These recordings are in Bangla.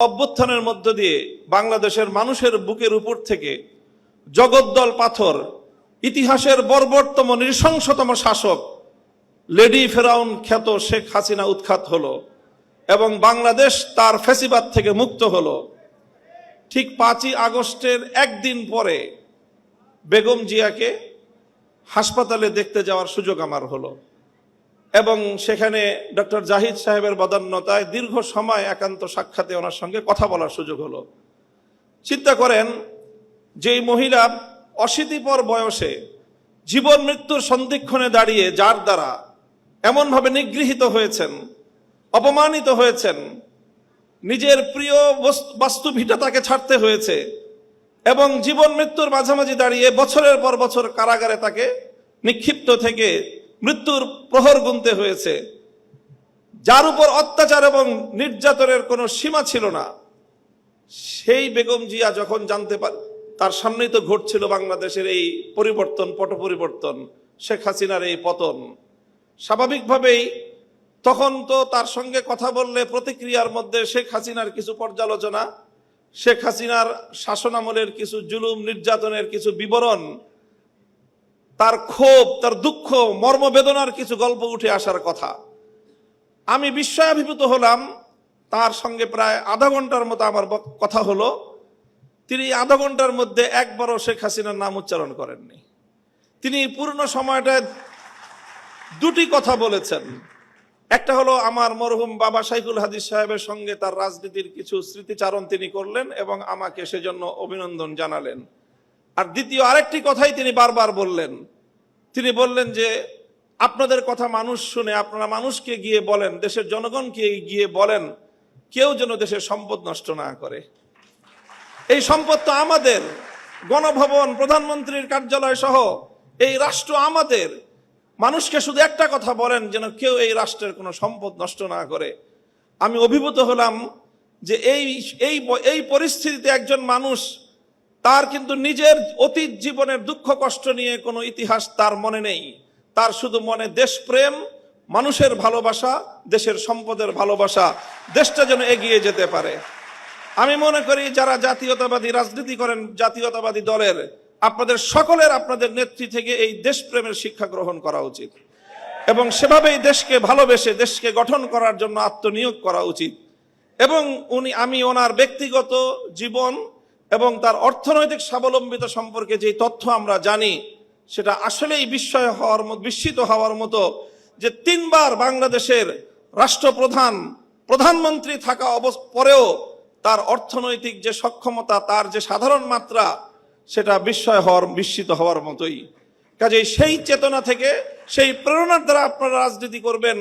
অভ্যুত্থানের মধ্য দিয়ে বাংলাদেশের মানুষের বুকের উপর থেকে জগদ্দল পাথর, ইতিহাসের বর্বরতম নৃশংসতম শাসক লেডি ফেরাউন খ্যাত শেখ হাসিনা উৎখাত হলো এবং বাংলাদেশ তার ফ্যাসিবাদ থেকে মুক্ত হলো। ঠিক 5ই আগস্টের একদিন পরে বেগম জিয়াকে হাসপাতালে দেখতে যাওয়ার সুযোগ আমার হলো এবং সেখানে ডক্টর জাহিদ সাহেবের বদান্যতায় দীর্ঘ সময় একান্ত সাক্ষাতে ওনার সঙ্গে কথা বলার সুযোগ হলো। চিন্তা করেন, যেই মহিলা অশীতিপর বয়সে জীবন মৃত্যুর সন্ধিক্ষণে দাঁড়িয়ে যার দ্বারা এমনভাবে নিগৃহীত হয়েছেন, অপমানিত হয়েছেন, নিজের প্রিয় বাস্তু ভিটা তাকে ছাড়তে হয়েছে এবং জীবন মৃত্যুর মাঝামাঝি দাঁড়িয়ে বছরের পর বছর কারাগারে তাকে নিক্ষিপ্ত থেকে মৃত্যুর প্রহর গুনতে হয়েছে, যার উপর অত্যাচার এবং নির্যাতনের কোনো সীমা ছিল না, সেই বেগম জিয়া যখন জানতে পারে তার সামনেই তো ঘটছিল বাংলাদেশের এই পরিবর্তন, পট পরিবর্তন, শেখ হাসিনার এই পতন, স্বাভাবিকভাবেই তখন তো তার সঙ্গে কথা বললে প্রতিক্রিয়ার মধ্যে শেখ হাসিনার কিছু পর্যালোচনা, শেখ হাসিনার শাসনামলের কিছু জুলুম নির্যাতনের কিছু বিবরণ, তার ক্ষোভ, তার দুঃখ, মর্মবেদনার কিছু গল্প উঠে আসার কথা। আমি বিস্ময়াভিভূত হলাম। তার সঙ্গে প্রায় আধা ঘন্টার মতো আমার কথা হলো। তিনি আধা ঘন্টার মধ্যে একবারও শেখ হাসিনার নাম উচ্চারণ করেননি। তিনি পূর্ণ সময়টায় দুটি কথা বলেছেন। একটা হলো আমার মরহুম বাবা শাইখুল হাদিস সাহেবের সঙ্গে তার রাজনীতির কিছু স্মৃতিচারণ তিনি করলেন এবং আমাকে সেজন্য অভিনন্দন জানালেন। আর দ্বিতীয় আরেকটি কথাই তিনি বারবার বললেন। তিনি বললেন যে আপনাদের কথা মানুষ শুনে, আপনারা মানুষকে গিয়ে বলেন, দেশের জনগণকে গিয়ে বলেন, কেউ যেন দেশের সম্পদ নষ্ট না করে। এই সম্পদ তো আমাদের, গণভবন, প্রধানমন্ত্রীর কার্যালয় সহ এই রাষ্ট্র আমাদের। মানুষকে শুধু একটা কথা বলেন, যেন কেউ এই রাষ্ট্রের কোনো সম্পদ নষ্ট না করে। আমি অভিভূত হলাম যে এই পরিস্থিতিতে একজন মানুষ, তার কিন্তু নিজের অতীত জীবনের দুঃখ কষ্ট নিয়ে কোনো ইতিহাস তার মনে নেই। তার শুধু মনে দেশপ্রেম, মানুষের ভালোবাসা, দেশের সম্পদের ভালোবাসা, দেশটা যেন এগিয়ে যেতে পারে। আমি মনে করি যারা জাতীয়তাবাদী রাজনীতি করেন, জাতীয়তাবাদী দলের, আপনাদের সকলের আপনাদের নেত্রী থেকে এই দেশপ্রেমের শিক্ষা গ্রহণ করা উচিত এবং সেভাবেই দেশকে ভালোবেসে দেশকে গঠন করার জন্য আত্মনিয়োগ করা উচিত। এবং আমি ওনার ব্যক্তিগত জীবন এবং তার অর্থনৈতিক স্বাবলম্বিতা সম্পর্কে যে তথ্য আমরা জানি, সেটা আসলেই বিস্মিত হওয়ার মতো যে 3 বার বাংলাদেশের রাষ্ট্রপ্রধান, প্রধানমন্ত্রী থাকা পরেও তার অর্থনৈতিক যে সক্ষমতা, তার যে সাধারণ মাত্রা, সেটা বিস্মিত হওয়ার মতোই। কাজেই সেই চেতনা থেকে, সেই প্রেরণার দ্বারা আপনারা রাজনীতি করবেন,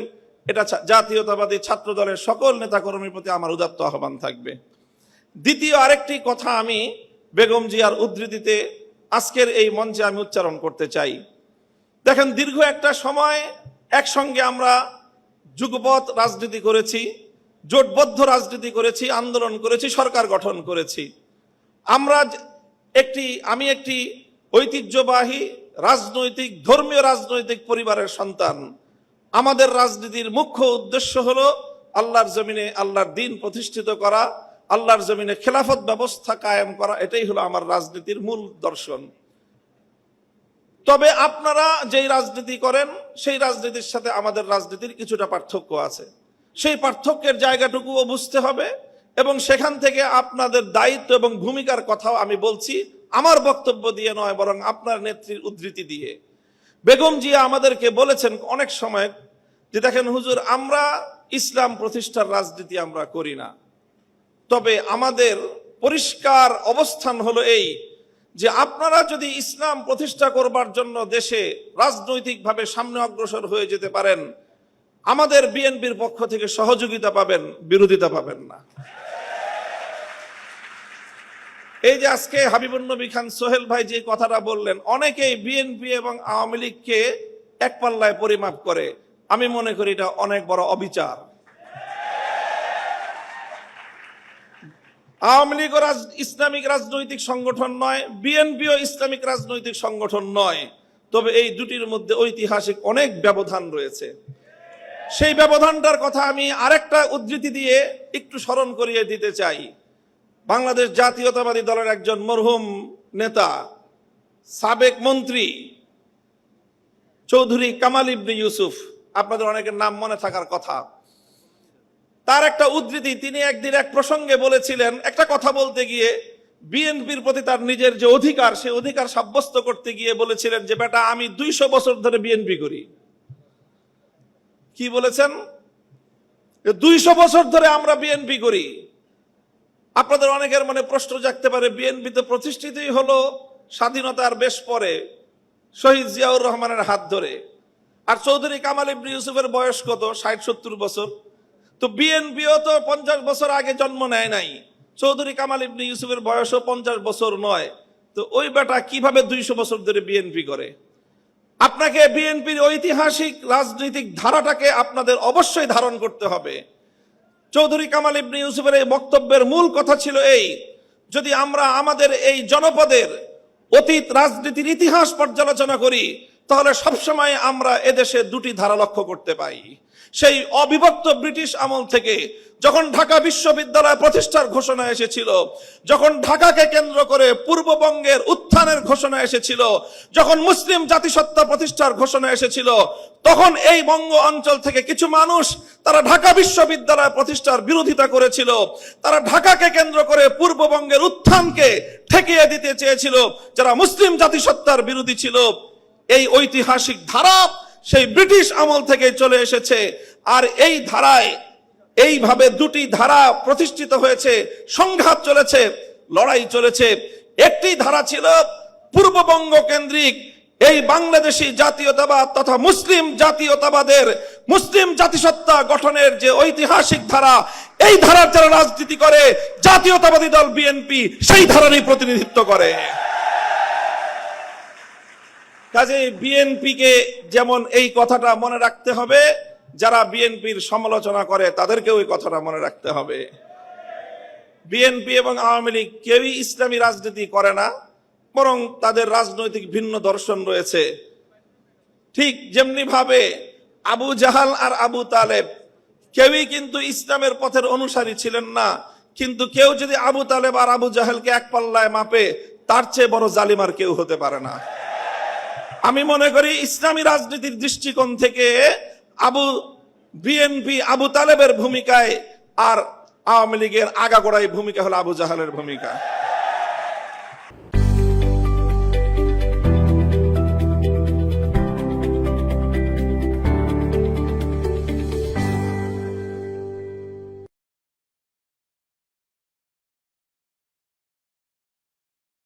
এটা জাতীয়তাবাদী ছাত্র দলের সকল নেতাকর্মীর প্রতি আমার উদাত্ত আহ্বান থাকবে। দ্বিতীয় আরেকটি কথা আমি বেগম জিয়ার উদ্ধৃতিতে আজকের এই মঞ্চে আমি উচ্চারণ করতে চাই। দেখেন, দীর্ঘ একটা সময় একসঙ্গে আমরা যুগপৎ রাজনীতি করেছি, জোটবদ্ধ রাজনীতি করেছি, আন্দোলন করেছি, সরকার গঠন করেছি। আমি একটি ঐতিহ্যবাহী রাজনৈতিক, ধর্মীয় রাজনৈতিক পরিবারের সন্তান। আমাদের রাজনীতির মুখ্য উদ্দেশ্য হলো আল্লাহর জমিনে আল্লাহর দ্বীন প্রতিষ্ঠিত করা, আল্লাহর জমিনে খেলাফত ব্যবস্থা কায়েম করা। এটাই হলো আমার রাজনীতির মূল দর্শন। তবে আপনারা যেই রাজনীতি করেন, সেই রাজনীতির সাথে আমাদের রাজনীতির কিছুটা পার্থক্য আছে। সেই পার্থক্যের জায়গাটুকুও বুঝতে হবে এবং সেখান থেকে আপনাদের দায়িত্ব এবং ভূমিকার কথাও আমি বলছি, আমার বক্তব্য দিয়ে নয়, বরং আপনার নেত্রীর উদ্ধৃতি দিয়ে। বেগম জিয়া আমাদেরকে বলেছেন অনেক সময় যে দেখেন হুজুর, আমরা ইসলাম প্রতিষ্ঠার রাজনীতি আমরা করি না, তবে আমাদের পরিষ্কার অবস্থান হলো এই যে আপনারা যদি ইসলাম প্রতিষ্ঠা করবার জন্য দেশে রাজনৈতিকভাবে সামনে অগ্রসর হয়ে যেতে পারেন, আমাদের বিএনপির পক্ষ থেকে সহযোগিতা পাবেন, বিরোধিতা পাবেন না। এই যে আজকে হাবিবুন নবী খান সোহেল ভাই যে কথাটা বললেন, অনেকেই বিএনপি এবং আওয়ামী লীগকে এক পাল্লায় পরিমাপ করে। আমি মনে করি এটা অনেক বড় অবিচার। আওয়ামী লীগও ইসলামিক রাজনৈতিক সংগঠন নয়, বিএনপিও ইসলামিক রাজনৈতিক সংগঠন নয়, তবে এই দুটির মধ্যে ঐতিহাসিক অনেক ব্যবধান রয়েছে। সেই ব্যবধানটার কথা আমি আরেকটা উদ্ধৃতি দিয়ে একটু স্মরণ করিয়ে দিতে চাই। বাংলাদেশ জাতীয়তাবাদী দলের একজন মরহুম নেতা, সাবেক মন্ত্রী চৌধুরী কামাল ইবনে ইউসুফ, আপনাদের অনেকের নাম মনে থাকার কথা, তার একটা উদ্ধৃতি, তিনি একদিন এক প্রসঙ্গে বলেছিলেন, একটা কথা বলতে গিয়ে বিএনপির প্রতি তার নিজের যে অধিকার, সেই অধিকার সাব্যস্ত করতে গিয়ে বলেছিলেন যে বেটা আমি 200 বছর ধরে বিএনপি করি। কি বলেছেন? 200 বছর ধরে আমরা বিএনপি করি। আপনাদের অনেকের মনে প্রশ্ন জাগতে পারে, বিএনপি তো প্রতিষ্ঠিতই হলো স্বাধীনতার বেশ পরে শহীদ জিয়াউর রহমানের হাত ধরে, আর চৌধুরী কামাল ইবনে ইউসুফের বয়স কত? 60-70 বছর। তো বিএনপিও তো 50 বছর আগে জন্ম নেয় নাই, চৌধুরী কামাল ইবনে ইউসুফের বয়সও 50 বছর নয়। তো ওই বেটা কিভাবে 200 বছর ধরে বিএনপি করে? আপনাকে বিএনপির ঐতিহাসিক রাজনৈতিক ধারাটাকে আপনাদের অবশ্যই ধারণ করতে হবে। চৌধুরী কামাল ইবনে ইউসুফের এই বক্তব্যের মূল কথা ছিল এই, যদি আমরা আমাদের এই জনপদের অতীত রাজনীতির ইতিহাস পর্যালোচনা করি, তাহলে সবসময় আমরা এদেশে দুটি ধারা লক্ষ্য করতে পাই। সেই অবিভক্ত ব্রিটিশ আমল থেকে যখন ঢাকা বিশ্ববিদ্যালয় প্রতিষ্ঠার ঘোষণা এসেছিল, যখন ঢাকাকে কেন্দ্র করে পূর্ববঙ্গের উত্থানের ঘোষণা এসেছিল, যখন মুসলিম জাতিসত্তা প্রতিষ্ঠার ঘোষণা এসেছিল, তখন এই বঙ্গ অঞ্চল থেকে কিছু মানুষ তারা ঢাকা বিশ্ববিদ্যালয় প্রতিষ্ঠার বিরোধিতা করেছিল। তারা ঢাকাকে কেন্দ্র করে পূর্ববঙ্গের উত্থানকে ঠেকিয়ে দিতে চেয়েছিল, যারা মুসলিম জাতিসত্তার বিরোধী ছিল। এই ঐতিহাসিক ধারা সেই ব্রিটিশ আমল থেকে চলে এসেছে, আর এই ধারায় এইভাবে দুটি ধারা প্রতিষ্ঠিত হয়েছে, সংঘাত চলেছে, লড়াই চলেছে। একটি ধারা ছিল পূর্ববঙ্গ কেন্দ্রিক এই বাংলাদেশি জাতীয়তাবাদ তথা মুসলিম জাতীয়তাবাদের, মুসলিম জাতিসত্তা গঠনের যে ঐতিহাসিক ধারা, এই ধারার যারা রাজনীতি করে জাতীয়তাবাদী দল বিএনপি সেই ধারারই প্রতিনিধিত্ব করে। কাজে বিএনপিকে যেমন এই কথাটা মনে রাখতে হবে, যারা বিএনপির সমালোচনা করে তাদেরকেও এই কথাটা মনে রাখতে হবে। বিএনপি এবং আওয়ামী লীগ কেউই ইসলামী রাজনীতি করে না, বরং তাদের রাজনৈতিক ভিন্ন দর্শন রয়েছে। ঠিক যেমনি ভাবে আবু জাহাল আর আবু তালেব কেউই কিন্তু ইসলামের পথের অনুসারী ছিলেন না, কিন্তু কেউ যদি আবু তালেব আর আবু জাহেলকে এক পাল্লায় মাপে, তার চেয়ে বড় জালিম আর কেউ হতে পারে না। আমি মনে করি ইসলামী রাজনীতির দৃষ্টিকোণ থেকে বিএনপি আবু তালেবের ভূমিকায়, আর আওয়ামী লীগের আগাগোড়াই ভূমিকা হলো আবু জাহালের ভূমিকা।